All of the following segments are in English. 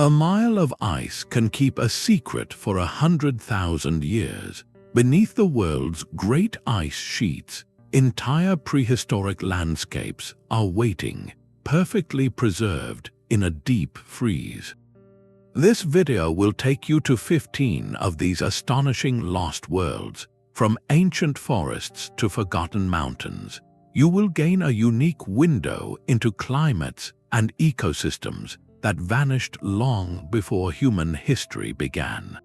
A mile of ice can keep a secret for 100,000 years. Beneath the world's great ice sheets, entire prehistoric landscapes are waiting, perfectly preserved in a deep freeze. This video will take you to 15 of these astonishing lost worlds, from ancient forests to forgotten mountains. You will gain a unique window into climates and ecosystems that vanished long before human history began.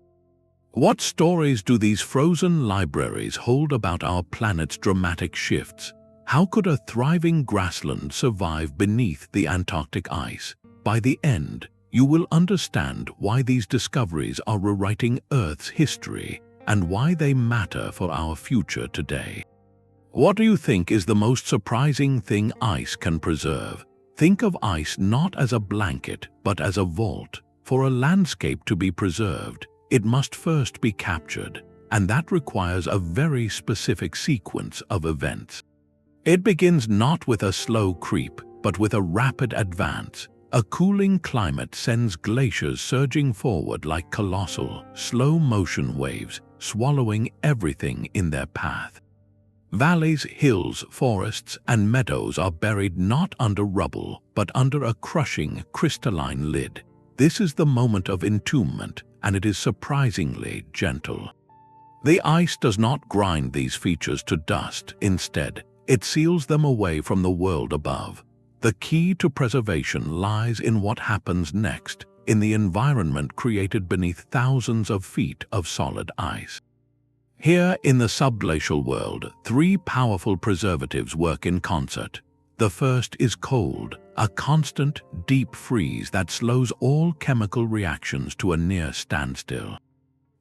What stories do these frozen libraries hold about our planet's dramatic shifts? How could a thriving grassland survive beneath the Antarctic ice? By the end, you will understand why these discoveries are rewriting Earth's history and why they matter for our future today. What do you think is the most surprising thing ice can preserve? Think of ice not as a blanket, but as a vault. For a landscape to be preserved, it must first be captured, and that requires a very specific sequence of events. It begins not with a slow creep, but with a rapid advance. A cooling climate sends glaciers surging forward like colossal, slow-motion waves, swallowing everything in their path. Valleys, hills, forests, and meadows are buried not under rubble, but under a crushing, crystalline lid. This is the moment of entombment, and it is surprisingly gentle. The ice does not grind these features to dust. Instead, it seals them away from the world above. The key to preservation lies in what happens next, in the environment created beneath thousands of feet of solid ice. Here in the subglacial world, three powerful preservatives work in concert. The first is cold, a constant, deep freeze that slows all chemical reactions to a near standstill.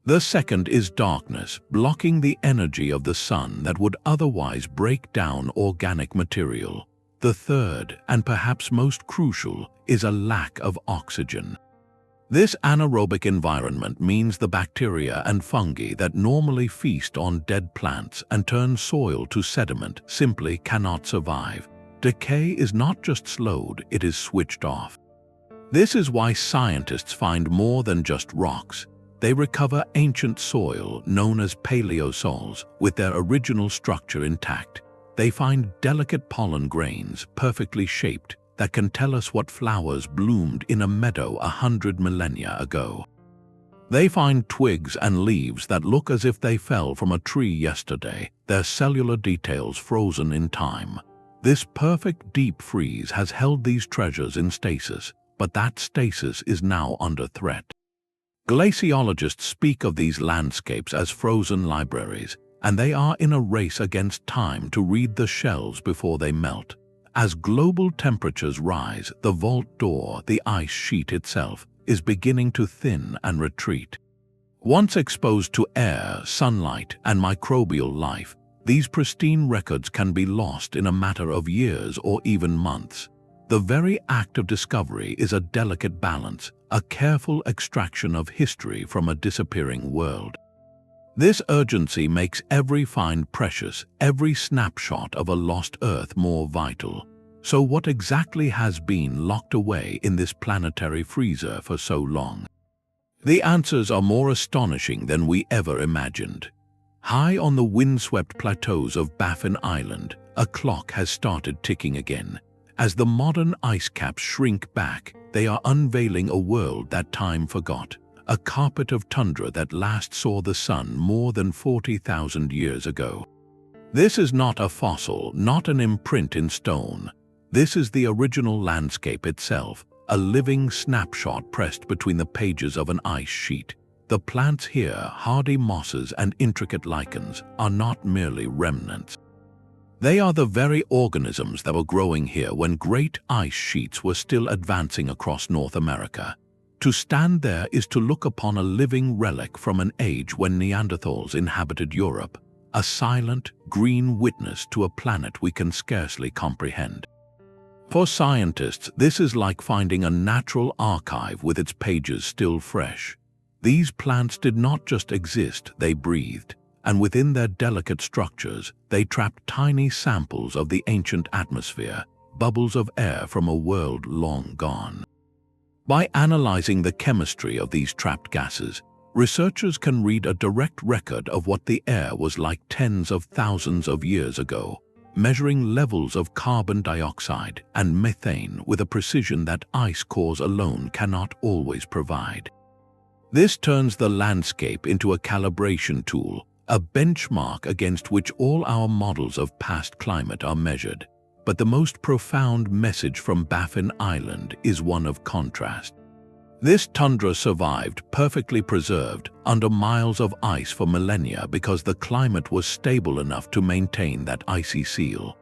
The second is darkness, blocking the energy of the sun that would otherwise break down organic material. The third, and perhaps most crucial, is a lack of oxygen. This anaerobic environment means the bacteria and fungi that normally feast on dead plants and turn soil to sediment simply cannot survive. Decay is not just slowed, it is switched off. This is why scientists find more than just rocks. They recover ancient soil known as paleosols with their original structure intact. They find delicate pollen grains perfectly shaped that can tell us what flowers bloomed in a meadow 100 millennia ago. They find twigs and leaves that look as if they fell from a tree yesterday, their cellular details frozen in time. This perfect deep freeze has held these treasures in stasis, but that stasis is now under threat. Glaciologists speak of these landscapes as frozen libraries, and they are in a race against time to read the shells before they melt. As global temperatures rise, the vault door, the ice sheet itself, is beginning to thin and retreat. Once exposed to air, sunlight, and microbial life, these pristine records can be lost in a matter of years or even months. The very act of discovery is a delicate balance, a careful extraction of history from a disappearing world. This urgency makes every find precious, every snapshot of a lost Earth more vital. So what exactly has been locked away in this planetary freezer for so long? The answers are more astonishing than we ever imagined. High on the windswept plateaus of Baffin Island, a clock has started ticking again. As the modern ice caps shrink back, they are unveiling a world that time forgot. A carpet of tundra that last saw the sun more than 40,000 years ago. This is not a fossil, not an imprint in stone. This is the original landscape itself, a living snapshot pressed between the pages of an ice sheet. The plants here, hardy mosses and intricate lichens, are not merely remnants. They are the very organisms that were growing here when great ice sheets were still advancing across North America. To stand there is to look upon a living relic from an age when Neanderthals inhabited Europe, a silent, green witness to a planet we can scarcely comprehend. For scientists, this is like finding a natural archive with its pages still fresh. These plants did not just exist, they breathed, and within their delicate structures, they trapped tiny samples of the ancient atmosphere, bubbles of air from a world long gone. By analyzing the chemistry of these trapped gases, researchers can read a direct record of what the air was like tens of thousands of years ago, measuring levels of carbon dioxide and methane with a precision that ice cores alone cannot always provide. This turns the landscape into a calibration tool, a benchmark against which all our models of past climate are measured. But the most profound message from Baffin Island is one of contrast. This tundra survived, perfectly preserved, under miles of ice for millennia because the climate was stable enough to maintain that icy seal.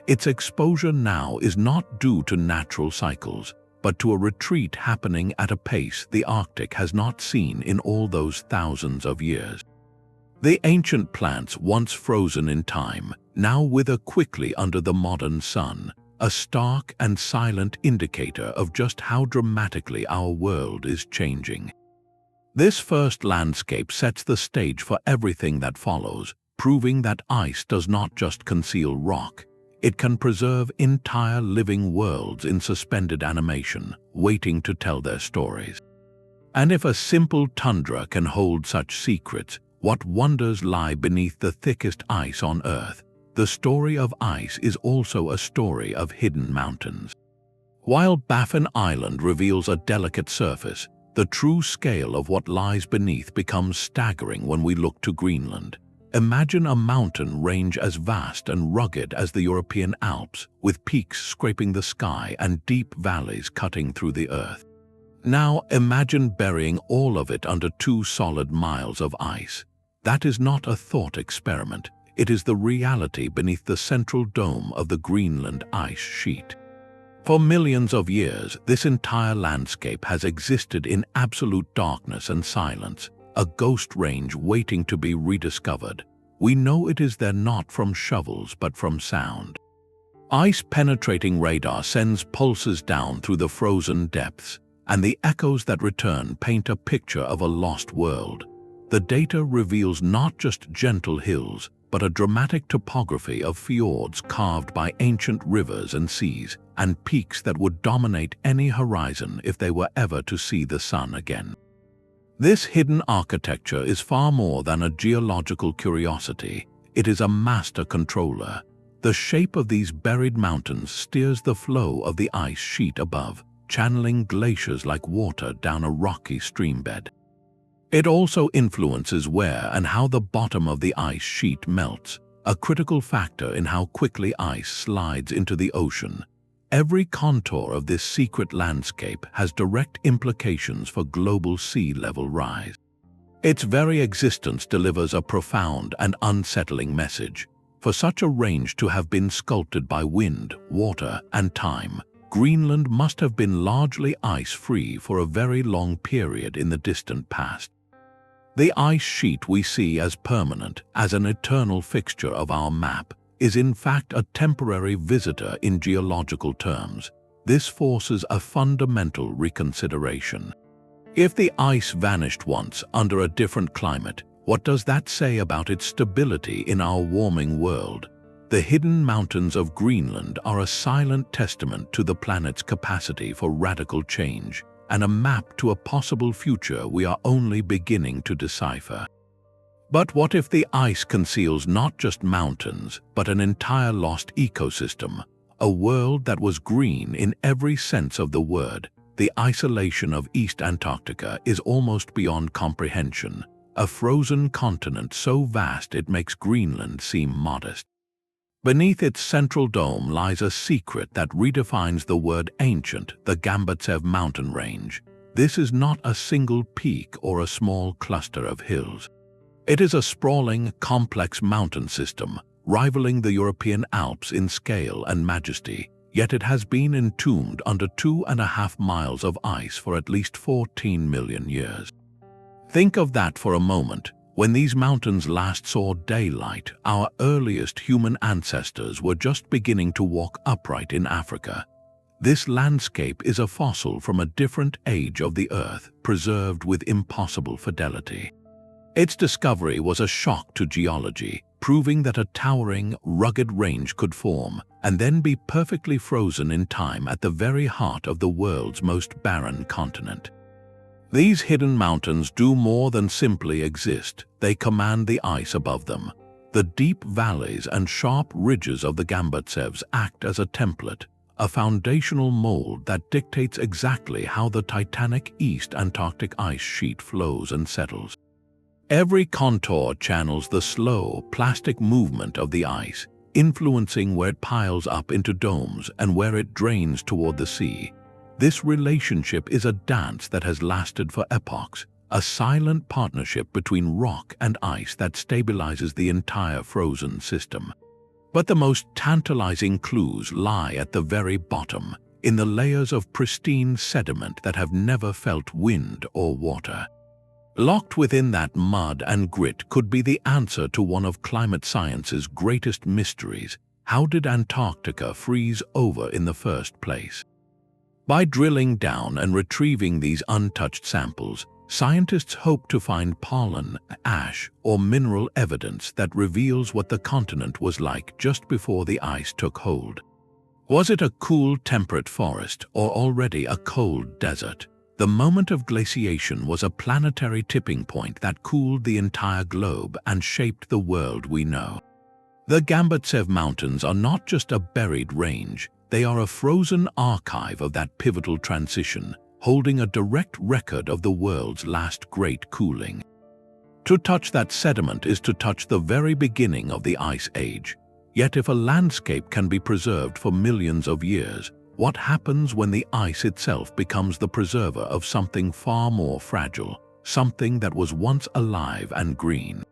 Its exposure now is not due to natural cycles, but to a retreat happening at a pace the Arctic has not seen in all those thousands of years. The ancient plants, once frozen in time, now wither quickly under the modern sun, a stark and silent indicator of just how dramatically our world is changing. This first landscape sets the stage for everything that follows, proving that ice does not just conceal rock, it can preserve entire living worlds in suspended animation, waiting to tell their stories. And if a simple tundra can hold such secrets, what wonders lie beneath the thickest ice on Earth? The story of ice is also a story of hidden mountains. While Baffin Island reveals a delicate surface, the true scale of what lies beneath becomes staggering when we look to Greenland. Imagine a mountain range as vast and rugged as the European Alps, with peaks scraping the sky and deep valleys cutting through the earth. Now imagine burying all of it under 2 solid miles of ice. That is not a thought experiment. It is the reality beneath the central dome of the Greenland ice sheet. For millions of years, this entire landscape has existed in absolute darkness and silence, a ghost range waiting to be rediscovered. We know it is there not from shovels but from sound. Ice-penetrating radar sends pulses down through the frozen depths, and the echoes that return paint a picture of a lost world. The data reveals not just gentle hills, but a dramatic topography of fjords carved by ancient rivers and seas, and peaks that would dominate any horizon if they were ever to see the sun again. This hidden architecture is far more than a geological curiosity. It is a master controller. The shape of these buried mountains steers the flow of the ice sheet above, channeling glaciers like water down a rocky streambed. It also influences where and how the bottom of the ice sheet melts, a critical factor in how quickly ice slides into the ocean. Every contour of this secret landscape has direct implications for global sea level rise. Its very existence delivers a profound and unsettling message. For such a range to have been sculpted by wind, water, and time, Greenland must have been largely ice-free for a very long period in the distant past. The ice sheet we see as permanent, as an eternal fixture of our map, is in fact a temporary visitor in geological terms. This forces a fundamental reconsideration. If the ice vanished once under a different climate, what does that say about its stability in our warming world? The hidden mountains of Greenland are a silent testament to the planet's capacity for radical change, and a map to a possible future we are only beginning to decipher. But what if the ice conceals not just mountains, but an entire lost ecosystem, a world that was green in every sense of the word? The isolation of East Antarctica is almost beyond comprehension, a frozen continent so vast it makes Greenland seem modest. Beneath its central dome lies a secret that redefines the word ancient, the Gambatsev mountain range. This is not a single peak or a small cluster of hills. It is a sprawling, complex mountain system, rivaling the European Alps in scale and majesty, yet it has been entombed under 2.5 miles of ice for at least 14 million years. Think of that for a moment. When these mountains last saw daylight, our earliest human ancestors were just beginning to walk upright in Africa. This landscape is a fossil from a different age of the Earth, preserved with impossible fidelity. Its discovery was a shock to geology, proving that a towering, rugged range could form and then be perfectly frozen in time at the very heart of the world's most barren continent. These hidden mountains do more than simply exist. They command the ice above them. The deep valleys and sharp ridges of the Gambutsevs act as a template, a foundational mold that dictates exactly how the titanic East Antarctic ice sheet flows and settles. Every contour channels the slow, plastic movement of the ice, influencing where it piles up into domes and where it drains toward the sea. This relationship is a dance that has lasted for epochs, a silent partnership between rock and ice that stabilizes the entire frozen system. But the most tantalizing clues lie at the very bottom, in the layers of pristine sediment that have never felt wind or water. Locked within that mud and grit could be the answer to one of climate science's greatest mysteries. How did Antarctica freeze over in the first place? By drilling down and retrieving these untouched samples, scientists hope to find pollen, ash, or mineral evidence that reveals what the continent was like just before the ice took hold. Was it a cool, temperate forest or already a cold desert? The moment of glaciation was a planetary tipping point that cooled the entire globe and shaped the world we know. The Gambutsev Mountains are not just a buried range, they are a frozen archive of that pivotal transition, holding a direct record of the world's last great cooling. To touch that sediment is to touch the very beginning of the Ice Age. Yet if a landscape can be preserved for millions of years, what happens when the ice itself becomes the preserver of something far more fragile, something that was once alive and green?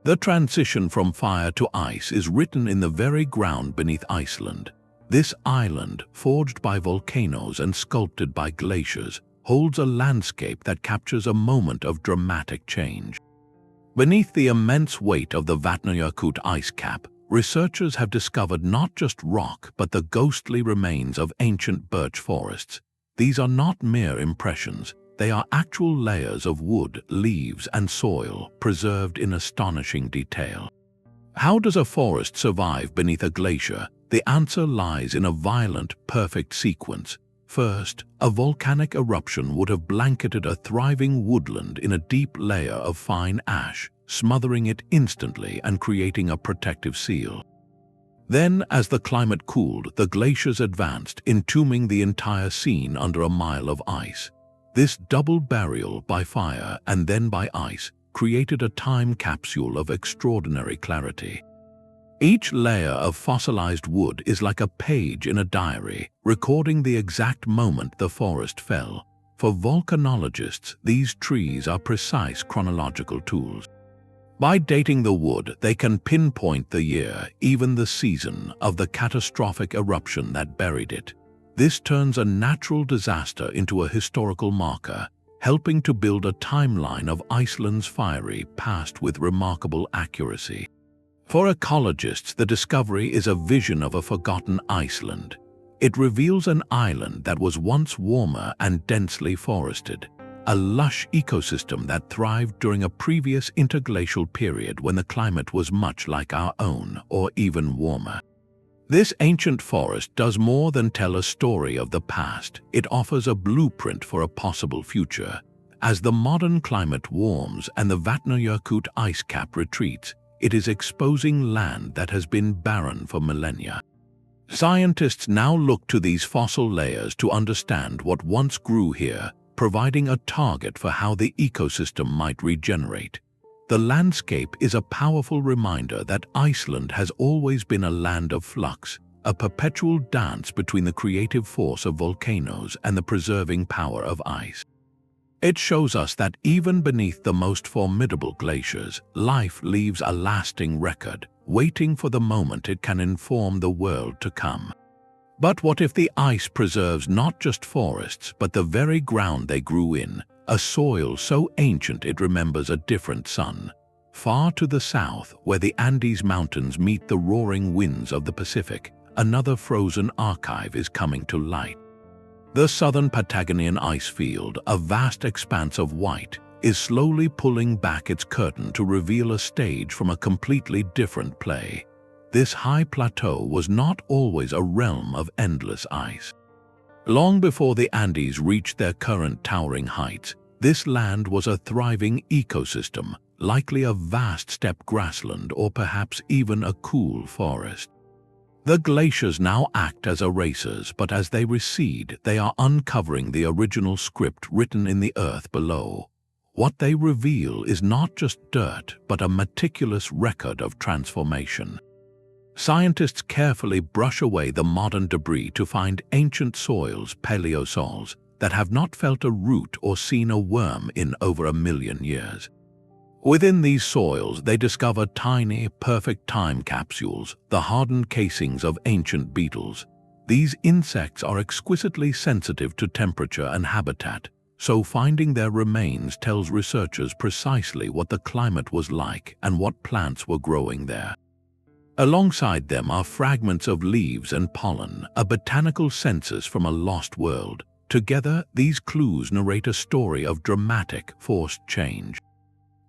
The transition from fire to ice is written in the very ground beneath Iceland. This island, forged by volcanoes and sculpted by glaciers, holds a landscape that captures a moment of dramatic change. Beneath the immense weight of the Vatnajökull ice cap, researchers have discovered not just rock but the ghostly remains of ancient birch forests. These are not mere impressions, they are actual layers of wood, leaves, and soil preserved in astonishing detail. How does a forest survive beneath a glacier? The answer lies in a violent, perfect sequence. First, a volcanic eruption would have blanketed a thriving woodland in a deep layer of fine ash, smothering it instantly and creating a protective seal. Then, as the climate cooled, the glaciers advanced, entombing the entire scene under a mile of ice. This double burial by fire and then by ice created a time capsule of extraordinary clarity. Each layer of fossilized wood is like a page in a diary, recording the exact moment the forest fell. For volcanologists, these trees are precise chronological tools. By dating the wood, they can pinpoint the year, even the season, of the catastrophic eruption that buried it. This turns a natural disaster into a historical marker, helping to build a timeline of Iceland's fiery past with remarkable accuracy. For ecologists, the discovery is a vision of a forgotten Iceland. It reveals an island that was once warmer and densely forested, a lush ecosystem that thrived during a previous interglacial period when the climate was much like our own, or even warmer. This ancient forest does more than tell a story of the past. It offers a blueprint for a possible future. As the modern climate warms and the Vatnajökull ice cap retreats, it is exposing land that has been barren for millennia. Scientists now look to these fossil layers to understand what once grew here, providing a target for how the ecosystem might regenerate. The landscape is a powerful reminder that Iceland has always been a land of flux, a perpetual dance between the creative force of volcanoes and the preserving power of ice. It shows us that even beneath the most formidable glaciers, life leaves a lasting record, waiting for the moment it can inform the world to come. But what if the ice preserves not just forests, but the very ground they grew in, a soil so ancient it remembers a different sun? Far to the south, where the Andes Mountains meet the roaring winds of the Pacific, another frozen archive is coming to light. The southern Patagonian ice field, a vast expanse of white, is slowly pulling back its curtain to reveal a stage from a completely different play. This high plateau was not always a realm of endless ice. Long before the Andes reached their current towering heights, this land was a thriving ecosystem, likely a vast steppe grassland or perhaps even a cool forest. The glaciers now act as erasers, but as they recede, they are uncovering the original script written in the earth below. What they reveal is not just dirt, but a meticulous record of transformation. Scientists carefully brush away the modern debris to find ancient soils, paleosols, that have not felt a root or seen a worm in over 1 million years. Within these soils, they discover tiny, perfect time capsules, the hardened casings of ancient beetles. These insects are exquisitely sensitive to temperature and habitat, so finding their remains tells researchers precisely what the climate was like and what plants were growing there. Alongside them are fragments of leaves and pollen, a botanical census from a lost world. Together, these clues narrate a story of dramatic, forced change.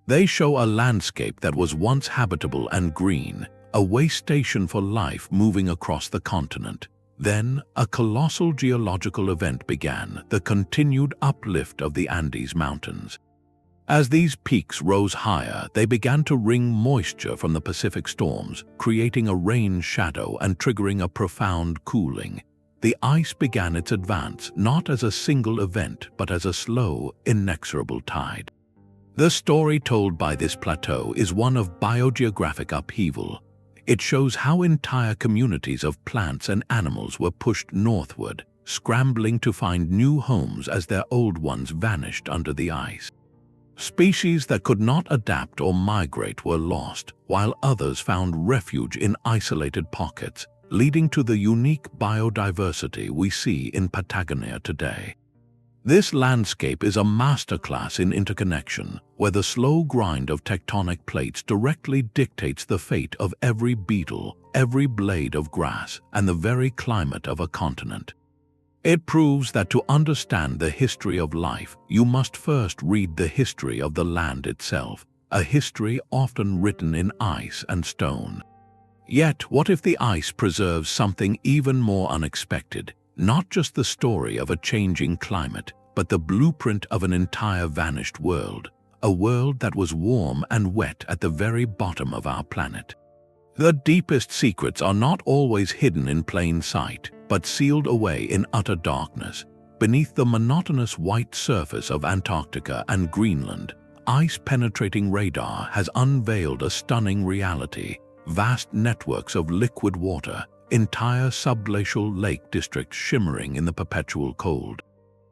They show a landscape that was once habitable and green, a way station for life moving across the continent. Then, a colossal geological event began, the continued uplift of the Andes Mountains. As these peaks rose higher, they began to wring moisture from the Pacific storms, creating a rain shadow and triggering a profound cooling. The ice began its advance not as a single event, but as a slow, inexorable tide. The story told by this plateau is one of biogeographic upheaval. It shows how entire communities of plants and animals were pushed northward, scrambling to find new homes as their old ones vanished under the ice. Species that could not adapt or migrate were lost, while others found refuge in isolated pockets, leading to the unique biodiversity we see in Patagonia today. This landscape is a masterclass in interconnection, where the slow grind of tectonic plates directly dictates the fate of every beetle, every blade of grass, and the very climate of a continent. It proves that to understand the history of life, you must first read the history of the land itself, a history often written in ice and stone. Yet, what if the ice preserves something even more unexpected? Not just the story of a changing climate, but the blueprint of an entire vanished world, a world that was warm and wet at the very bottom of our planet. The deepest secrets are not always hidden in plain sight, but sealed away in utter darkness. Beneath the monotonous white surface of Antarctica and Greenland, ice-penetrating radar has unveiled a stunning reality: vast networks of liquid water, entire subglacial lake districts shimmering in the perpetual cold.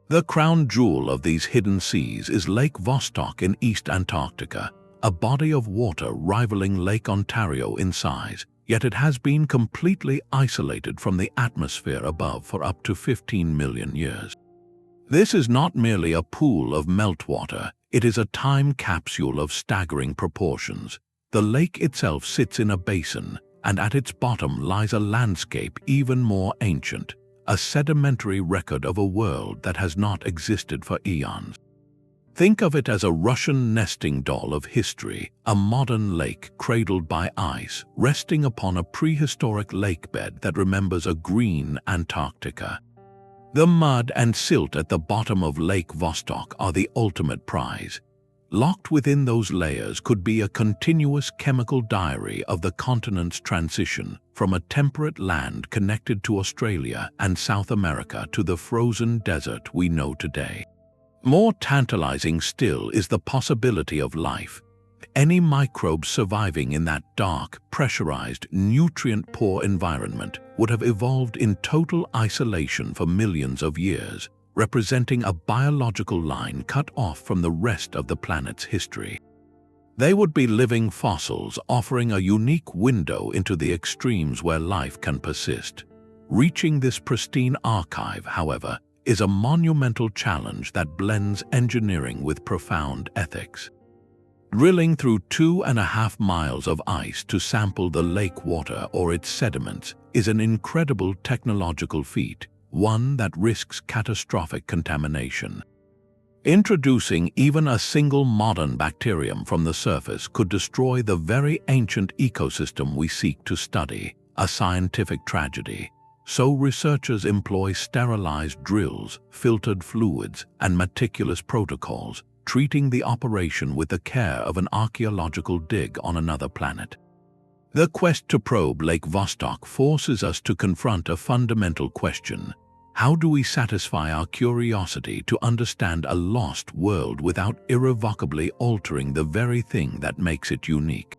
The crown jewel of these hidden seas is Lake Vostok in East Antarctica, a body of water rivaling Lake Ontario in size, yet it has been completely isolated from the atmosphere above for up to 15 million years. This is not merely a pool of meltwater, it is a time capsule of staggering proportions. The lake itself sits in a basin, and at its bottom lies a landscape even more ancient, a sedimentary record of a world that has not existed for eons. Think of it as a Russian nesting doll of history, a modern lake cradled by ice, resting upon a prehistoric lakebed that remembers a green Antarctica. The mud and silt at the bottom of Lake Vostok are the ultimate prize. Locked within those layers could be a continuous chemical diary of the continent's transition from a temperate land connected to Australia and South America to the frozen desert we know today. More tantalizing still is the possibility of life. Any microbes surviving in that dark, pressurized, nutrient-poor environment would have evolved in total isolation for millions of years, representing a biological line cut off from the rest of the planet's history. They would be living fossils, offering a unique window into the extremes where life can persist. Reaching this pristine archive, however, is a monumental challenge that blends engineering with profound ethics. Drilling through 2.5 miles of ice to sample the lake water or its sediments is an incredible technological feat, one that risks catastrophic contamination. Introducing even a single modern bacterium from the surface could destroy the very ancient ecosystem we seek to study, a scientific tragedy. So researchers employ sterilized drills, filtered fluids, and meticulous protocols, treating the operation with the care of an archaeological dig on another planet. The quest to probe Lake Vostok forces us to confront a fundamental question. How do we satisfy our curiosity to understand a lost world without irrevocably altering the very thing that makes it unique?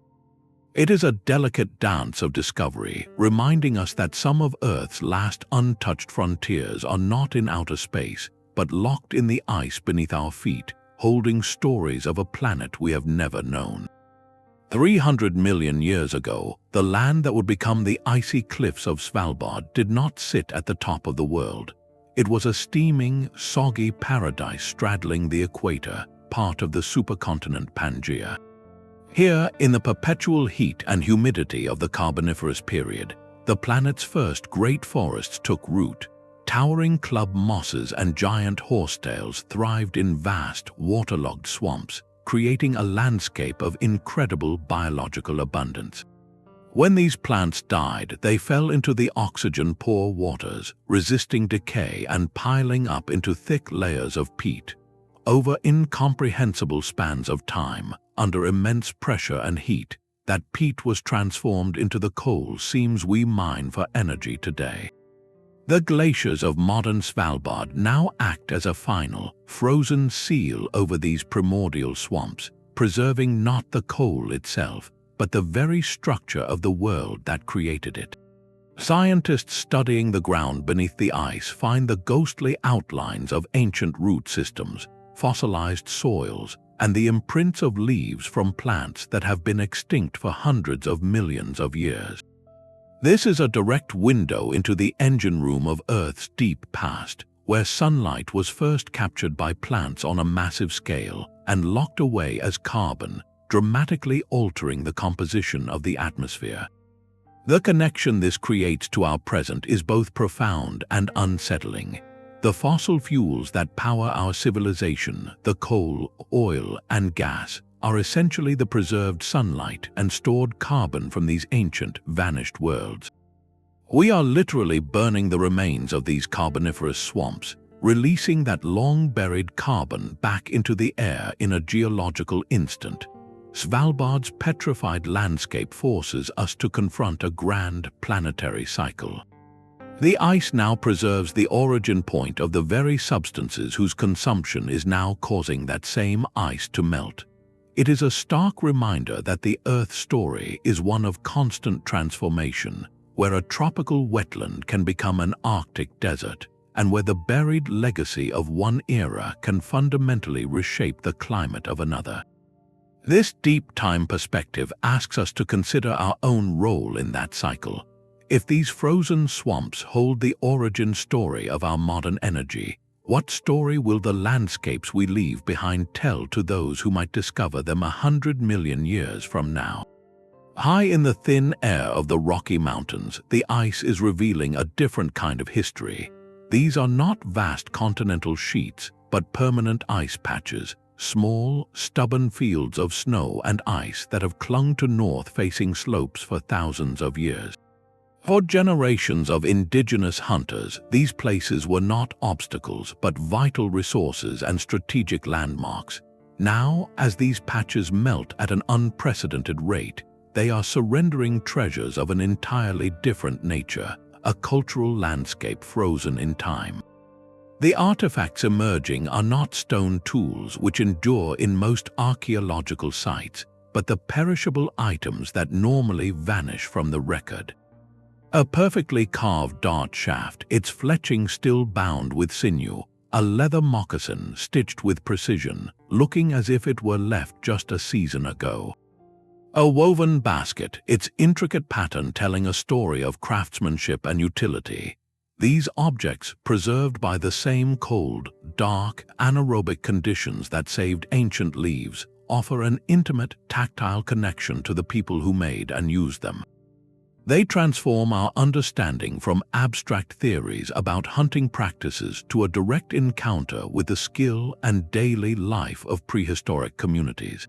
It is a delicate dance of discovery, reminding us that some of Earth's last untouched frontiers are not in outer space, but locked in the ice beneath our feet, holding stories of a planet we have never known. 300 million years ago, the land that would become the icy cliffs of Svalbard did not sit at the top of the world. It was a steaming, soggy paradise straddling the equator, part of the supercontinent Pangaea. Here, in the perpetual heat and humidity of the Carboniferous period, the planet's first great forests took root. Towering club mosses and giant horsetails thrived in vast, waterlogged swamps, creating a landscape of incredible biological abundance. When these plants died, they fell into the oxygen-poor waters, resisting decay and piling up into thick layers of peat. Over incomprehensible spans of time, under immense pressure and heat, that peat was transformed into the coal seams we mine for energy today. The glaciers of modern Svalbard now act as a final, frozen seal over these primordial swamps, preserving not the coal itself, but the very structure of the world that created it. Scientists studying the ground beneath the ice find the ghostly outlines of ancient root systems, fossilized soils, and the imprints of leaves from plants that have been extinct for hundreds of millions of years. This is a direct window into the engine room of Earth's deep past, where sunlight was first captured by plants on a massive scale and locked away as carbon, dramatically altering the composition of the atmosphere. The connection this creates to our present is both profound and unsettling. The fossil fuels that power our civilization, the coal, oil, and gas, are essentially the preserved sunlight and stored carbon from these ancient, vanished worlds. We are literally burning the remains of these carboniferous swamps, releasing that long-buried carbon back into the air in a geological instant. Svalbard's petrified landscape forces us to confront a grand planetary cycle. The ice now preserves the origin point of the very substances whose consumption is now causing that same ice to melt. It is a stark reminder that the Earth story is one of constant transformation, where a tropical wetland can become an Arctic desert, and where the buried legacy of one era can fundamentally reshape the climate of another. This deep time perspective asks us to consider our own role in that cycle. If these frozen swamps hold the origin story of our modern energy, what story will the landscapes we leave behind tell to those who might discover them 100 million years from now? High in the thin air of the Rocky Mountains, the ice is revealing a different kind of history. These are not vast continental sheets, but permanent ice patches, small, stubborn fields of snow and ice that have clung to north-facing slopes for thousands of years. For generations of indigenous hunters, these places were not obstacles but vital resources and strategic landmarks. Now, as these patches melt at an unprecedented rate, they are surrendering treasures of an entirely different nature, a cultural landscape frozen in time. The artifacts emerging are not stone tools which endure in most archaeological sites, but the perishable items that normally vanish from the record. A perfectly carved dart shaft, its fletching still bound with sinew, a leather moccasin stitched with precision, looking as if it were left just a season ago. A woven basket, its intricate pattern telling a story of craftsmanship and utility. These objects, preserved by the same cold, dark, anaerobic conditions that saved ancient leaves, offer an intimate, tactile connection to the people who made and used them. They transform our understanding from abstract theories about hunting practices to a direct encounter with the skill and daily life of prehistoric communities.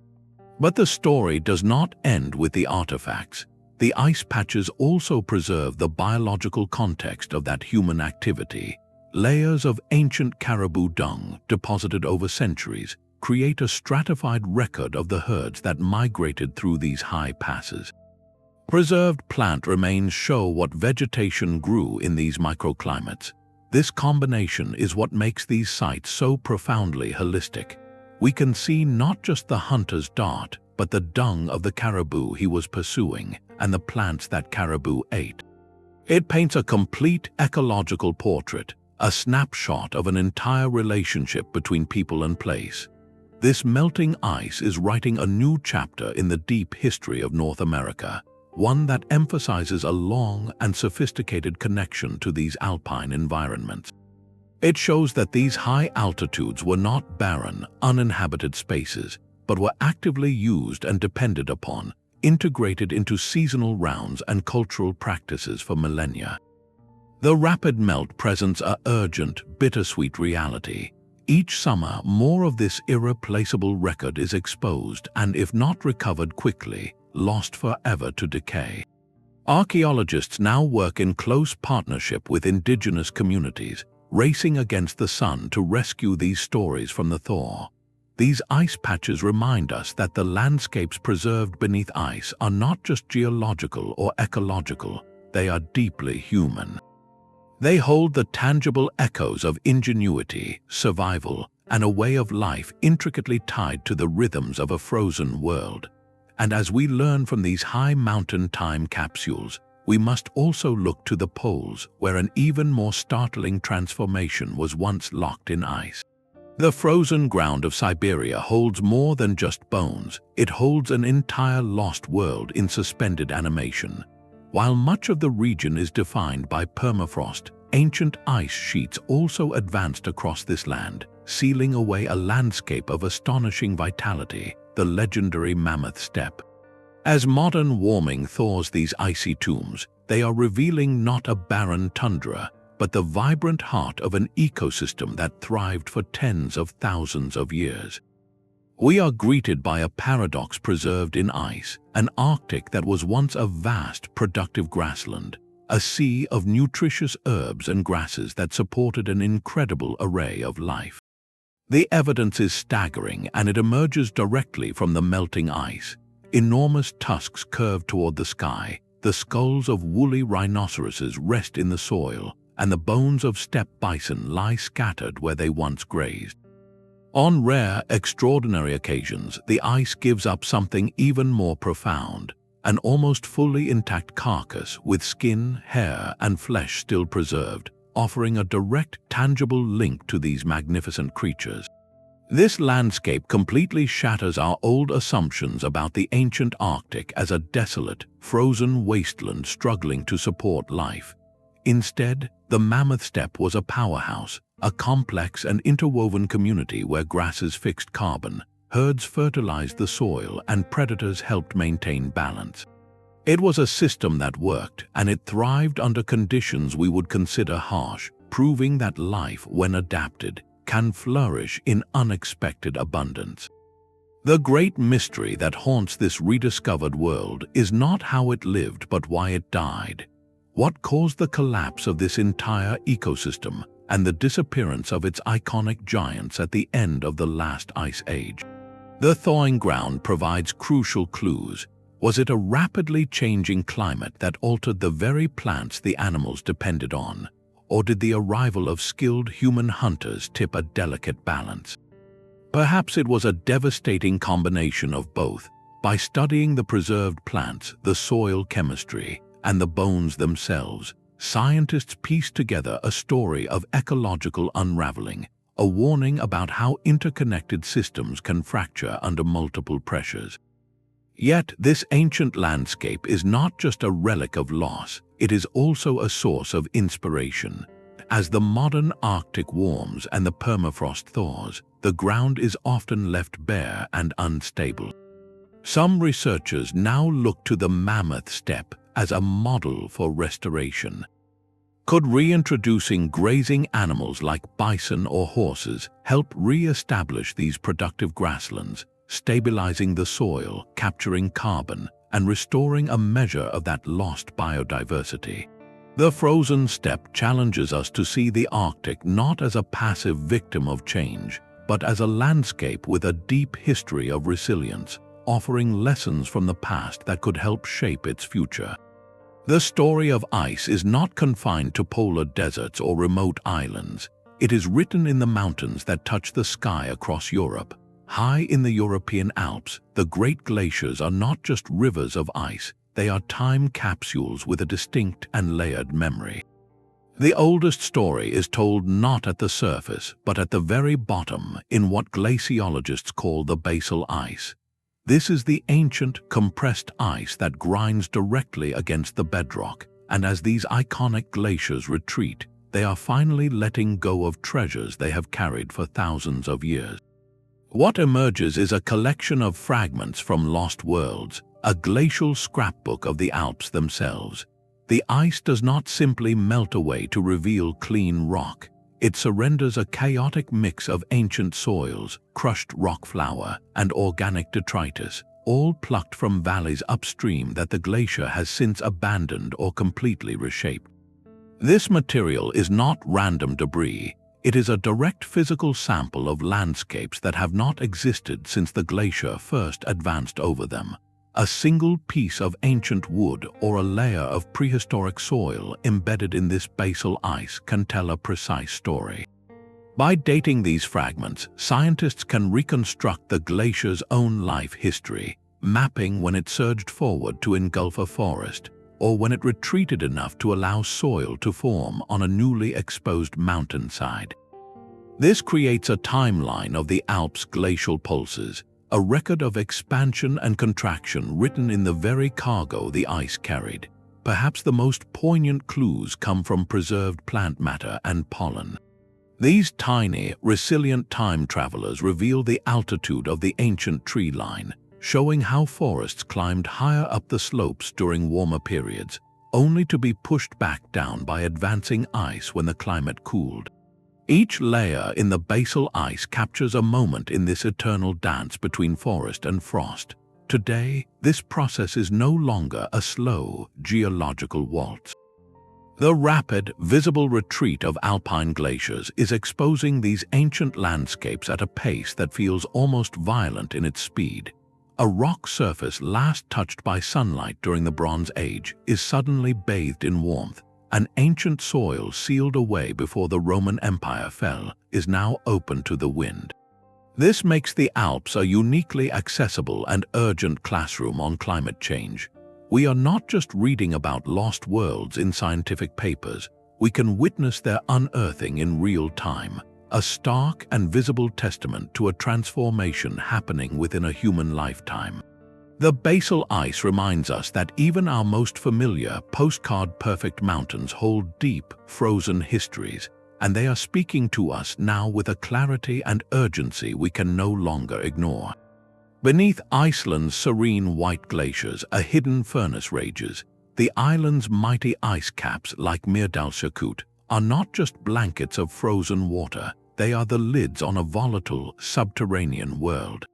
But the story does not end with the artifacts. The ice patches also preserve the biological context of that human activity. Layers of ancient caribou dung, deposited over centuries, create a stratified record of the herds that migrated through these high passes. Preserved plant remains show what vegetation grew in these microclimates. This combination is what makes these sites so profoundly holistic. We can see not just the hunter's dart, but the dung of the caribou he was pursuing and the plants that caribou ate. It paints a complete ecological portrait, a snapshot of an entire relationship between people and place. This melting ice is writing a new chapter in the deep history of North America, one that emphasizes a long and sophisticated connection to these alpine environments. It shows that these high altitudes were not barren, uninhabited spaces, but were actively used and depended upon, integrated into seasonal rounds and cultural practices for millennia. The rapid melt presents an urgent, bittersweet reality. Each summer, more of this irreplaceable record is exposed and, if not recovered quickly, lost forever to decay. Archaeologists now work in close partnership with indigenous communities, racing against the sun to rescue these stories from the thaw. These ice patches remind us that the landscapes preserved beneath ice are not just geological or ecological, they are deeply human. They hold the tangible echoes of ingenuity, survival, and a way of life intricately tied to the rhythms of a frozen world. And as we learn from these high mountain time capsules, we must also look to the poles, where an even more startling transformation was once locked in ice. The frozen ground of Siberia holds more than just bones, it holds an entire lost world in suspended animation. While much of the region is defined by permafrost, ancient ice sheets also advanced across this land, sealing away a landscape of astonishing vitality, the legendary mammoth-steppe. As modern warming thaws these icy tombs, they are revealing not a barren tundra, but the vibrant heart of an ecosystem that thrived for tens of thousands of years. We are greeted by a paradox preserved in ice, an Arctic that was once a vast, productive grassland, a sea of nutritious herbs and grasses that supported an incredible array of life. The evidence is staggering, and it emerges directly from the melting ice. Enormous tusks curve toward the sky, the skulls of woolly rhinoceroses rest in the soil, and the bones of steppe bison lie scattered where they once grazed. On rare, extraordinary occasions, the ice gives up something even more profound, an almost fully intact carcass with skin, hair, and flesh still preserved, offering a direct, tangible link to these magnificent creatures. This landscape completely shatters our old assumptions about the ancient Arctic as a desolate, frozen wasteland struggling to support life. Instead, the mammoth-steppe was a powerhouse, a complex and interwoven community where grasses fixed carbon, herds fertilized the soil, and predators helped maintain balance. It was a system that worked, and it thrived under conditions we would consider harsh, proving that life, when adapted, can flourish in unexpected abundance. The great mystery that haunts this rediscovered world is not how it lived but why it died. What caused the collapse of this entire ecosystem and the disappearance of its iconic giants at the end of the last ice age? The thawing ground provides crucial clues. Was it a rapidly changing climate that altered the very plants the animals depended on? Or did the arrival of skilled human hunters tip a delicate balance? Perhaps it was a devastating combination of both. By studying the preserved plants, the soil chemistry, and the bones themselves, scientists pieced together a story of ecological unraveling, a warning about how interconnected systems can fracture under multiple pressures. Yet, this ancient landscape is not just a relic of loss, it is also a source of inspiration. As the modern Arctic warms and the permafrost thaws, the ground is often left bare and unstable. Some researchers now look to the mammoth-steppe as a model for restoration. Could reintroducing grazing animals like bison or horses help re-establish these productive grasslands, stabilizing the soil, capturing carbon, and restoring a measure of that lost biodiversity? The frozen steppe challenges us to see the Arctic not as a passive victim of change, but as a landscape with a deep history of resilience, offering lessons from the past that could help shape its future. The story of ice is not confined to polar deserts or remote islands. It is written in the mountains that touch the sky across Europe. High in the European Alps, the great glaciers are not just rivers of ice, they are time capsules with a distinct and layered memory. The oldest story is told not at the surface, but at the very bottom, in what glaciologists call the basal ice. This is the ancient, compressed ice that grinds directly against the bedrock, and as these iconic glaciers retreat, they are finally letting go of treasures they have carried for thousands of years. What emerges is a collection of fragments from lost worlds, a glacial scrapbook of the Alps themselves. The ice does not simply melt away to reveal clean rock. It surrenders a chaotic mix of ancient soils, crushed rock flour, and organic detritus, all plucked from valleys upstream that the glacier has since abandoned or completely reshaped. This material is not random debris. It is a direct physical sample of landscapes that have not existed since the glacier first advanced over them. A single piece of ancient wood or a layer of prehistoric soil embedded in this basal ice can tell a precise story. By dating these fragments, scientists can reconstruct the glacier's own life history, mapping when it surged forward to engulf a forest, or when it retreated enough to allow soil to form on a newly exposed mountainside. This creates a timeline of the Alps' glacial pulses, a record of expansion and contraction written in the very cargo the ice carried. Perhaps the most poignant clues come from preserved plant matter and pollen. These tiny, resilient time travelers reveal the altitude of the ancient tree line, showing how forests climbed higher up the slopes during warmer periods, only to be pushed back down by advancing ice when the climate cooled. Each layer in the basal ice captures a moment in this eternal dance between forest and frost. Today, this process is no longer a slow, geological waltz. The rapid, visible retreat of alpine glaciers is exposing these ancient landscapes at a pace that feels almost violent in its speed. A rock surface last touched by sunlight during the Bronze Age is suddenly bathed in warmth. An ancient soil sealed away before the Roman Empire fell is now open to the wind. This makes the Alps a uniquely accessible and urgent classroom on climate change. We are not just reading about lost worlds in scientific papers, we can witness their unearthing in real time, a stark and visible testament to a transformation happening within a human lifetime. The basal ice reminds us that even our most familiar, postcard-perfect mountains hold deep, frozen histories, and they are speaking to us now with a clarity and urgency we can no longer ignore. Beneath Iceland's serene white glaciers, a hidden furnace rages. The island's mighty ice caps, like Mýrdalsjökull, are not just blankets of frozen water, they are the lids on a volatile, subterranean world.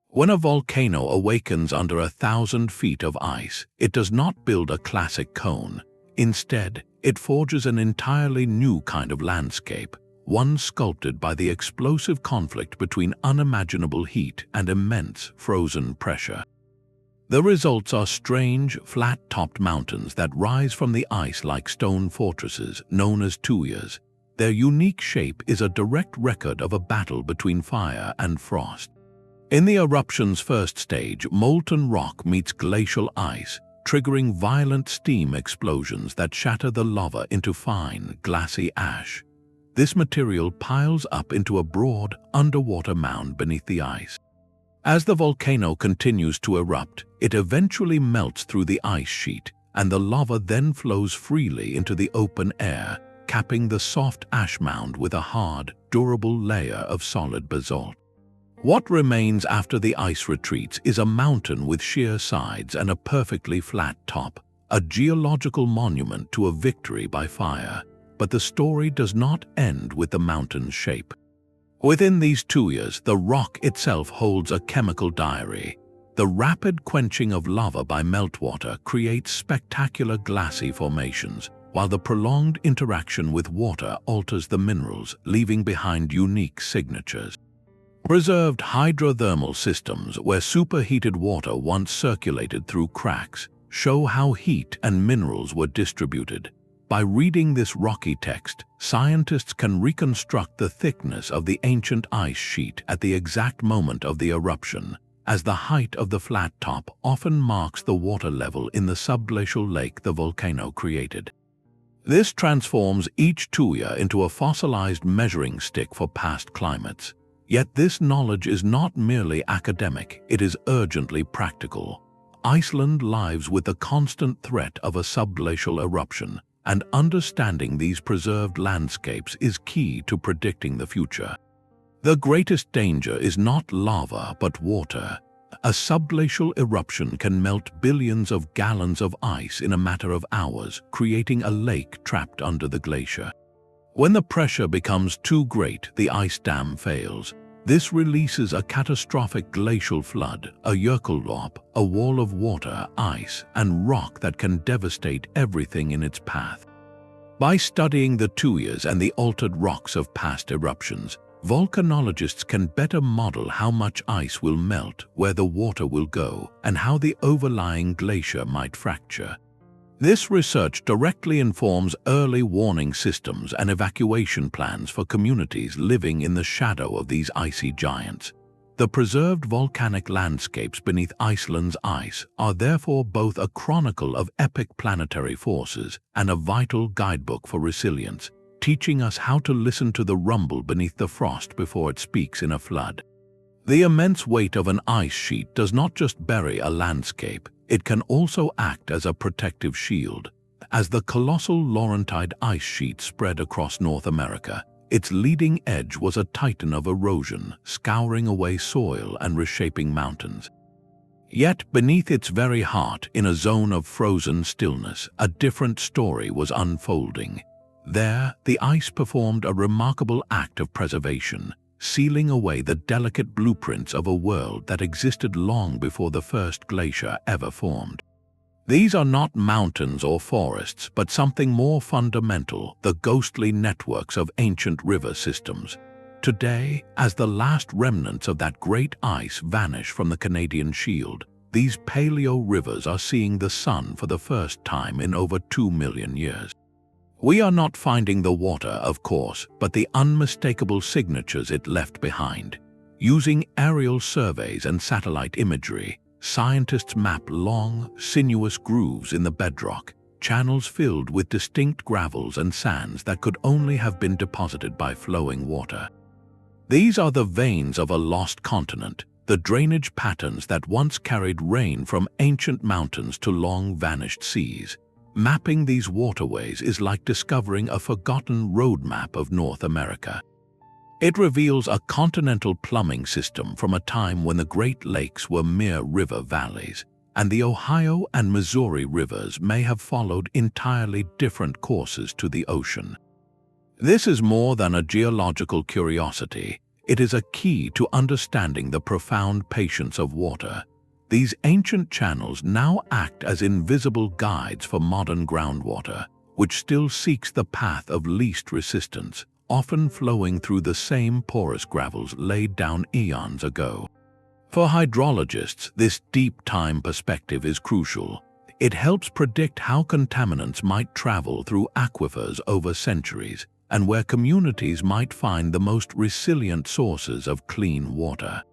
When a volcano awakens under 1,000 feet of ice, it does not build a classic cone. Instead, it forges an entirely new kind of landscape, one sculpted by the explosive conflict between unimaginable heat and immense frozen pressure. The results are strange, flat-topped mountains that rise from the ice like stone fortresses, known as tuyas. Their unique shape is a direct record of a battle between fire and frost. In the eruption's first stage, molten rock meets glacial ice, triggering violent steam explosions that shatter the lava into fine, glassy ash. This material piles up into a broad, underwater mound beneath the ice. As the volcano continues to erupt, it eventually melts through the ice sheet, and the lava then flows freely into the open air, capping the soft ash mound with a hard, durable layer of solid basalt. What remains after the ice retreats is a mountain with sheer sides and a perfectly flat top, a geological monument to a victory by fire. But the story does not end with the mountain's shape. Within these tuyas, the rock itself holds a chemical diary. The rapid quenching of lava by meltwater creates spectacular glassy formations, while the prolonged interaction with water alters the minerals, leaving behind unique signatures. Preserved hydrothermal systems, where superheated water once circulated through cracks, show how heat and minerals were distributed. By reading this rocky text, scientists can reconstruct the thickness of the ancient ice sheet at the exact moment of the eruption, as the height of the flat top often marks the water level in the subglacial lake the volcano created. This transforms each tuya into a fossilized measuring stick for past climates. Yet this knowledge is not merely academic, it is urgently practical. Iceland lives with the constant threat of a subglacial eruption, and understanding these preserved landscapes is key to predicting the future. The greatest danger is not lava but water. A subglacial eruption can melt billions of gallons of ice in a matter of hours, creating a lake trapped under the glacier. When the pressure becomes too great, the ice dam fails. This releases a catastrophic glacial flood, a Jökullaup, a wall of water, ice, and rock that can devastate everything in its path. By studying the tuyas and the altered rocks of past eruptions, volcanologists can better model how much ice will melt, where the water will go, and how the overlying glacier might fracture. This research directly informs early warning systems and evacuation plans for communities living in the shadow of these icy giants. The preserved volcanic landscapes beneath Iceland's ice are therefore both a chronicle of epic planetary forces and a vital guidebook for resilience, teaching us how to listen to the rumble beneath the frost before it speaks in a flood. The immense weight of an ice sheet does not just bury a landscape, it can also act as a protective shield. As the colossal Laurentide ice sheet spread across North America, its leading edge was a titan of erosion, scouring away soil and reshaping mountains. Yet beneath its very heart, in a zone of frozen stillness, a different story was unfolding. There, the ice performed a remarkable act of preservation, sealing away the delicate blueprints of a world that existed long before the first glacier ever formed. These are not mountains or forests, but something more fundamental, the ghostly networks of ancient river systems. Today, as the last remnants of that great ice vanish from the Canadian Shield, these paleo-rivers are seeing the sun for the first time in over 2 million years. We are not finding the water, of course, but the unmistakable signatures it left behind. Using aerial surveys and satellite imagery, scientists map long, sinuous grooves in the bedrock, channels filled with distinct gravels and sands that could only have been deposited by flowing water. These are the veins of a lost continent, the drainage patterns that once carried rain from ancient mountains to long-vanished seas. Mapping these waterways is like discovering a forgotten roadmap of North America. It reveals a continental plumbing system from a time when the Great Lakes were mere river valleys, and the Ohio and Missouri rivers may have followed entirely different courses to the ocean. This is more than a geological curiosity. It is a key to understanding the profound patience of water. These ancient channels now act as invisible guides for modern groundwater, which still seeks the path of least resistance, often flowing through the same porous gravels laid down eons ago. For hydrologists, this deep time perspective is crucial. It helps predict how contaminants might travel through aquifers over centuries, and where communities might find the most resilient sources of clean water.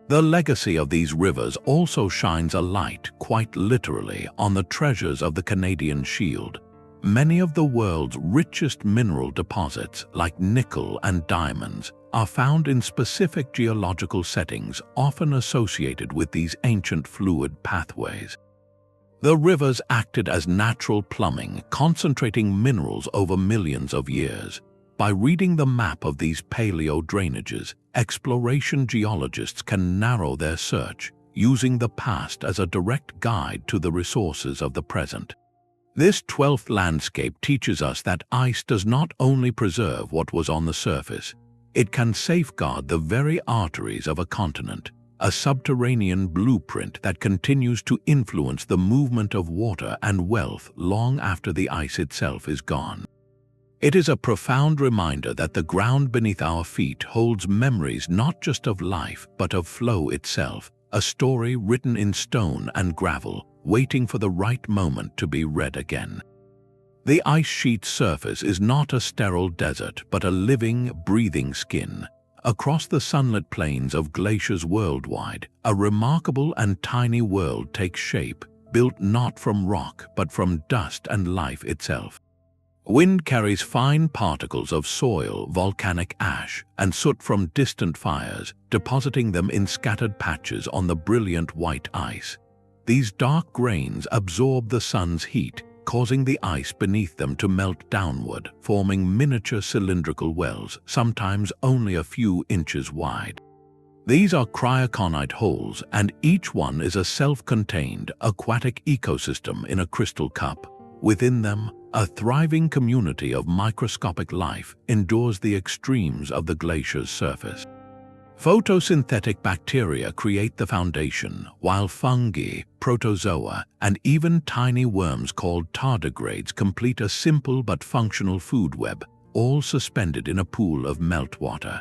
The legacy of these rivers also shines a light, quite literally, on the treasures of the Canadian Shield. Many of the world's richest mineral deposits, like nickel and diamonds, are found in specific geological settings often associated with these ancient fluid pathways. The rivers acted as natural plumbing, concentrating minerals over millions of years. By reading the map of these paleo-drainages, exploration geologists can narrow their search, using the past as a direct guide to the resources of the present. This 12th landscape teaches us that ice does not only preserve what was on the surface, it can safeguard the very arteries of a continent, a subterranean blueprint that continues to influence the movement of water and wealth long after the ice itself is gone. It is a profound reminder that the ground beneath our feet holds memories not just of life but of flow itself, a story written in stone and gravel, waiting for the right moment to be read again. The ice sheet's surface is not a sterile desert but a living, breathing skin. Across the sunlit plains of glaciers worldwide, a remarkable and tiny world takes shape, built not from rock but from dust and life itself. Wind carries fine particles of soil, volcanic ash, and soot from distant fires, depositing them in scattered patches on the brilliant white ice. These dark grains absorb the sun's heat, causing the ice beneath them to melt downward, forming miniature cylindrical wells, sometimes only a few inches wide. These are cryoconite holes, and each one is a self-contained, aquatic ecosystem in a crystal cup. Within them, a thriving community of microscopic life endures the extremes of the glacier's surface. Photosynthetic bacteria create the foundation, while fungi, protozoa, and even tiny worms called tardigrades complete a simple but functional food web, all suspended in a pool of meltwater.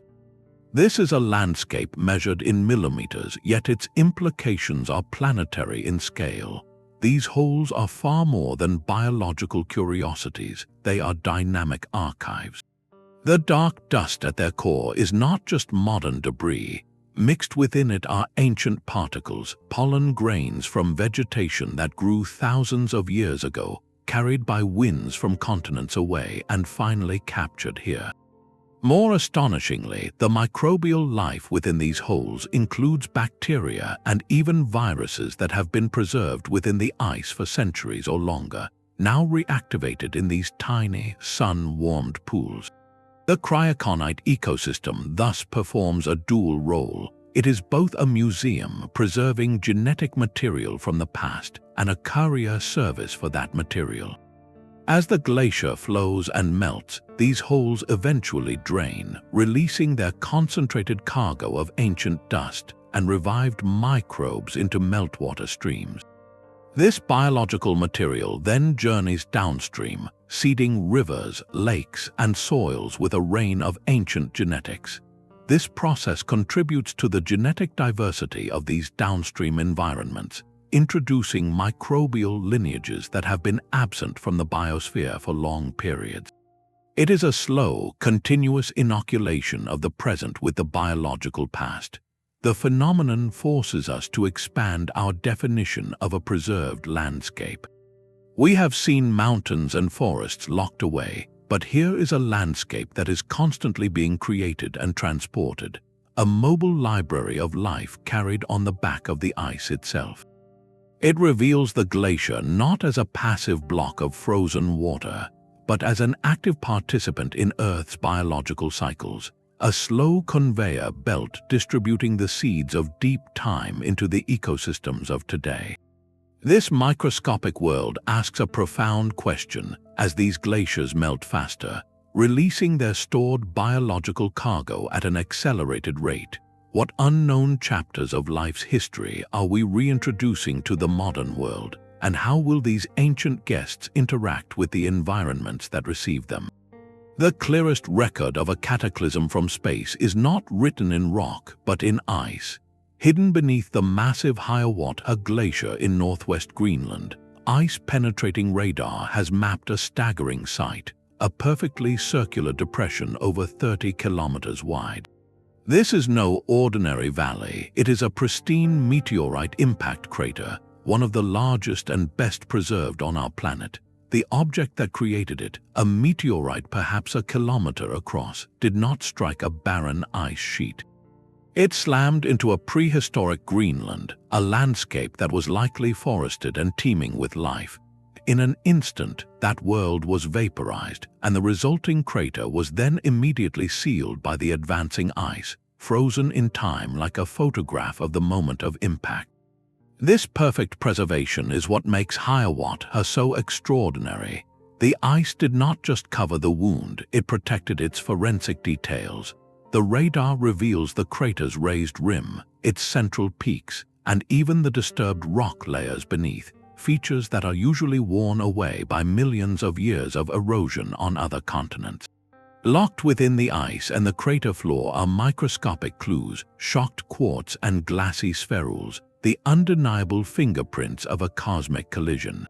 This is a landscape measured in millimeters, yet its implications are planetary in scale. These holes are far more than biological curiosities, they are dynamic archives. The dark dust at their core is not just modern debris. Mixed within it are ancient particles, pollen grains from vegetation that grew thousands of years ago, carried by winds from continents away and finally captured here. More astonishingly, the microbial life within these holes includes bacteria and even viruses that have been preserved within the ice for centuries or longer, now reactivated in these tiny, sun-warmed pools. The cryoconite ecosystem thus performs a dual role. It is both a museum preserving genetic material from the past and a courier service for that material. As the glacier flows and melts, these holes eventually drain, releasing their concentrated cargo of ancient dust and revived microbes into meltwater streams. This biological material then journeys downstream, seeding rivers, lakes, and soils with a rain of ancient genetics. This process contributes to the genetic diversity of these downstream environments, introducing microbial lineages that have been absent from the biosphere for long periods. It is a slow, continuous inoculation of the present with the biological past. The phenomenon forces us to expand our definition of a preserved landscape. We have seen mountains and forests locked away, but here is a landscape that is constantly being created and transported, a mobile library of life carried on the back of the ice itself. It reveals the glacier not as a passive block of frozen water, but as an active participant in Earth's biological cycles, a slow conveyor belt distributing the seeds of deep time into the ecosystems of today. This microscopic world asks a profound question as these glaciers melt faster, releasing their stored biological cargo at an accelerated rate. What unknown chapters of life's history are we reintroducing to the modern world, and how will these ancient guests interact with the environments that receive them? The clearest record of a cataclysm from space is not written in rock but in ice. Hidden beneath the massive Hiawatha glacier in northwest Greenland, ice-penetrating radar has mapped a staggering site, a perfectly circular depression over 30 kilometers wide. This is no ordinary valley, it is a pristine meteorite impact crater, one of the largest and best preserved on our planet. The object that created it, a meteorite perhaps a kilometer across, did not strike a barren ice sheet. It slammed into a prehistoric Greenland, a landscape that was likely forested and teeming with life. In an instant, that world was vaporized, and the resulting crater was then immediately sealed by the advancing ice, frozen in time like a photograph of the moment of impact. This perfect preservation is what makes Hiawatha so extraordinary. The ice did not just cover the wound, it protected its forensic details. The radar reveals the crater's raised rim, its central peaks, and even the disturbed rock layers beneath, features that are usually worn away by millions of years of erosion on other continents. Locked within the ice and the crater floor are microscopic clues, shocked quartz and glassy spherules, the undeniable fingerprints of a cosmic collision.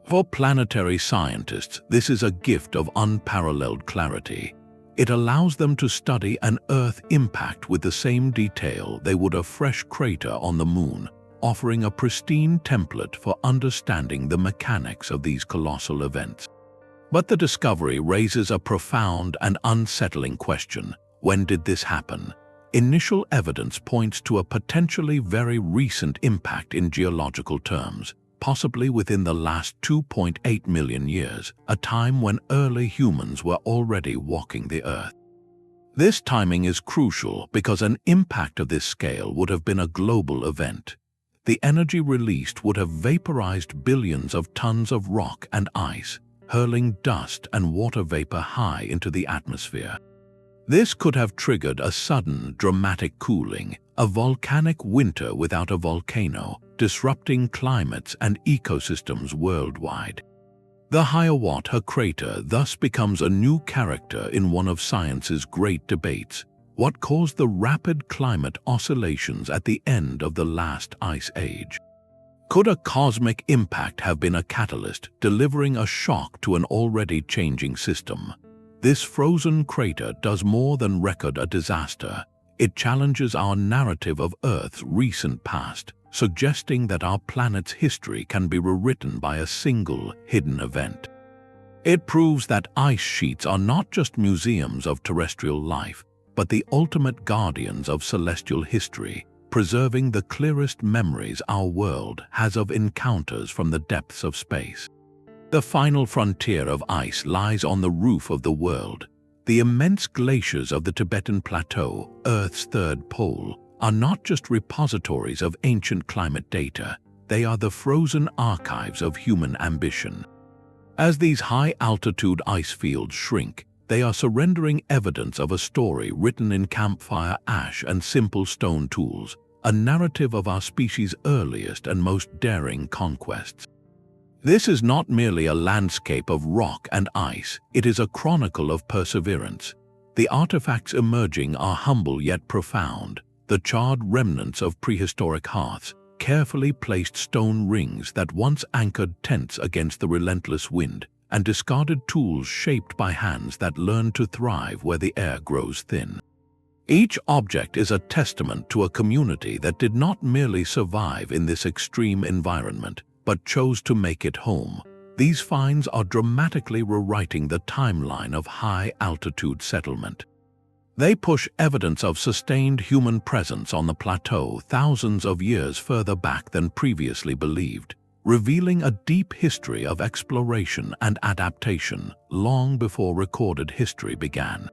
For planetary scientists, this is a gift of unparalleled clarity. It allows them to study an Earth impact with the same detail they would a fresh crater on the Moon, offering a pristine template for understanding the mechanics of these colossal events. But the discovery raises a profound and unsettling question. When did this happen? Initial evidence points to a potentially very recent impact in geological terms, possibly within the last 2.8 million years, a time when early humans were already walking the Earth. This timing is crucial because an impact of this scale would have been a global event. The energy released would have vaporized billions of tons of rock and ice, hurling dust and water vapor high into the atmosphere. This could have triggered a sudden, dramatic cooling, a volcanic winter without a volcano, disrupting climates and ecosystems worldwide. The Hiawatha crater thus becomes a new character in one of science's great debates. What caused the rapid climate oscillations at the end of the last ice age? Could a cosmic impact have been a catalyst, delivering a shock to an already changing system? This frozen crater does more than record a disaster. It challenges our narrative of Earth's recent past, suggesting that our planet's history can be rewritten by a single, hidden event. It proves that ice sheets are not just museums of terrestrial life, but the ultimate guardians of celestial history, preserving the clearest memories our world has of encounters from the depths of space. The final frontier of ice lies on the roof of the world. The immense glaciers of the Tibetan Plateau, Earth's third pole, are not just repositories of ancient climate data, they are the frozen archives of human ambition. As these high-altitude ice fields shrink, they are surrendering evidence of a story written in campfire ash and simple stone tools, a narrative of our species' earliest and most daring conquests. This is not merely a landscape of rock and ice, it is a chronicle of perseverance. The artifacts emerging are humble yet profound, the charred remnants of prehistoric hearths, carefully placed stone rings that once anchored tents against the relentless wind, and discarded tools shaped by hands that learned to thrive where the air grows thin. Each object is a testament to a community that did not merely survive in this extreme environment, but chose to make it home. These finds are dramatically rewriting the timeline of high-altitude settlement. They push evidence of sustained human presence on the plateau thousands of years further back than previously believed, revealing a deep history of exploration and adaptation long before recorded history began.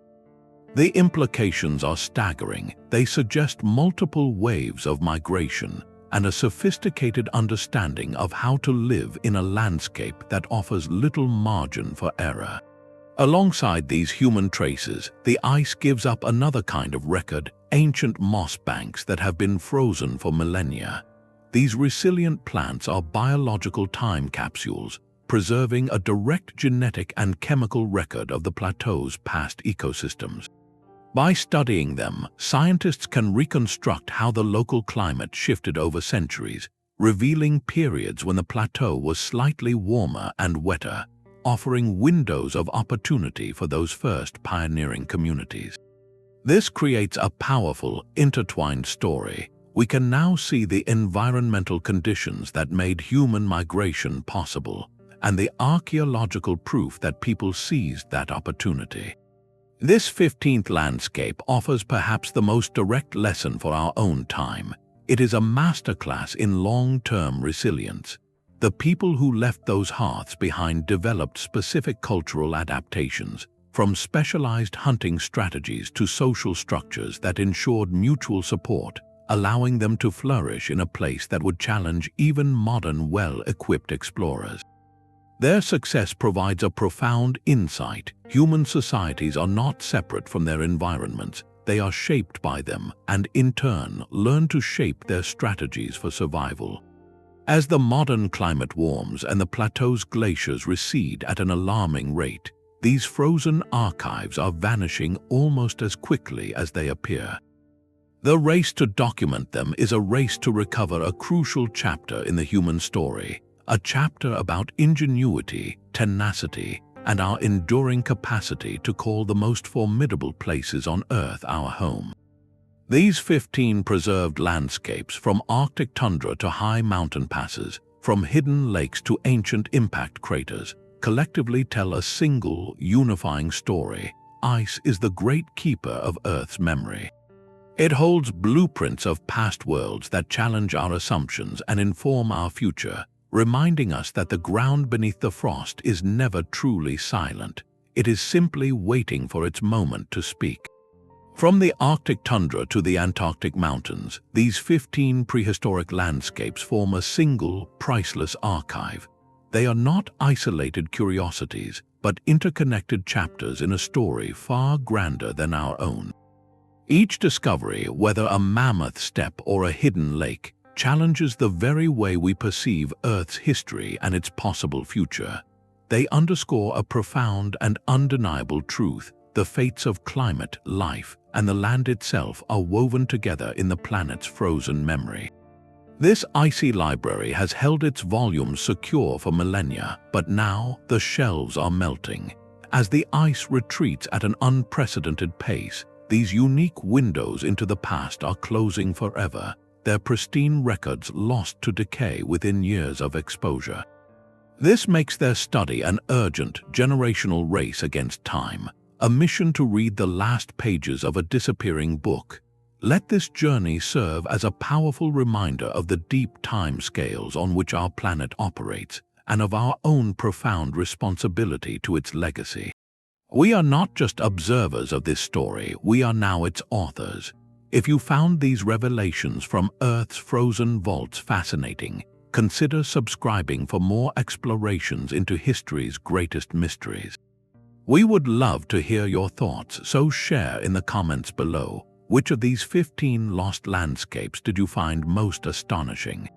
The implications are staggering. They suggest multiple waves of migration and a sophisticated understanding of how to live in a landscape that offers little margin for error. Alongside these human traces, the ice gives up another kind of record, ancient moss banks that have been frozen for millennia. These resilient plants are biological time capsules, preserving a direct genetic and chemical record of the plateau's past ecosystems. By studying them, scientists can reconstruct how the local climate shifted over centuries, revealing periods when the plateau was slightly warmer and wetter, offering windows of opportunity for those first pioneering communities. This creates a powerful, intertwined story. We can now see the environmental conditions that made human migration possible, and the archaeological proof that people seized that opportunity. This 15th landscape offers perhaps the most direct lesson for our own time. It is a masterclass in long-term resilience. The people who left those hearths behind developed specific cultural adaptations, from specialized hunting strategies to social structures that ensured mutual support, allowing them to flourish in a place that would challenge even modern, well-equipped explorers. Their success provides a profound insight. Human societies are not separate from their environments. They are shaped by them and, in turn, learn to shape their strategies for survival. As the modern climate warms and the plateau's glaciers recede at an alarming rate, these frozen archives are vanishing almost as quickly as they appear. The race to document them is a race to recover a crucial chapter in the human story, a chapter about ingenuity, tenacity, and our enduring capacity to call the most formidable places on Earth our home. These 15 preserved landscapes, from Arctic tundra to high mountain passes, from hidden lakes to ancient impact craters, collectively tell a single, unifying story. Ice is the great keeper of Earth's memory. It holds blueprints of past worlds that challenge our assumptions and inform our future, reminding us that the ground beneath the frost is never truly silent. It is simply waiting for its moment to speak. From the Arctic tundra to the Antarctic mountains, these 15 prehistoric landscapes form a single, priceless archive. They are not isolated curiosities, but interconnected chapters in a story far grander than our own. Each discovery, whether a mammoth-steppe or a hidden lake, challenges the very way we perceive Earth's history and its possible future. They underscore a profound and undeniable truth: the fates of climate, life, and the land itself are woven together in the planet's frozen memory. This icy library has held its volumes secure for millennia, but now the shelves are melting. As the ice retreats at an unprecedented pace, these unique windows into the past are closing forever, their pristine records lost to decay within years of exposure. This makes their study an urgent, generational race against time, a mission to read the last pages of a disappearing book. Let this journey serve as a powerful reminder of the deep time scales on which our planet operates, and of our own profound responsibility to its legacy. We are not just observers of this story, we are now its authors. If you found these revelations from Earth's frozen vaults fascinating, consider subscribing for more explorations into history's greatest mysteries. We would love to hear your thoughts, so share in the comments below. Which of these 15 lost landscapes did you find most astonishing?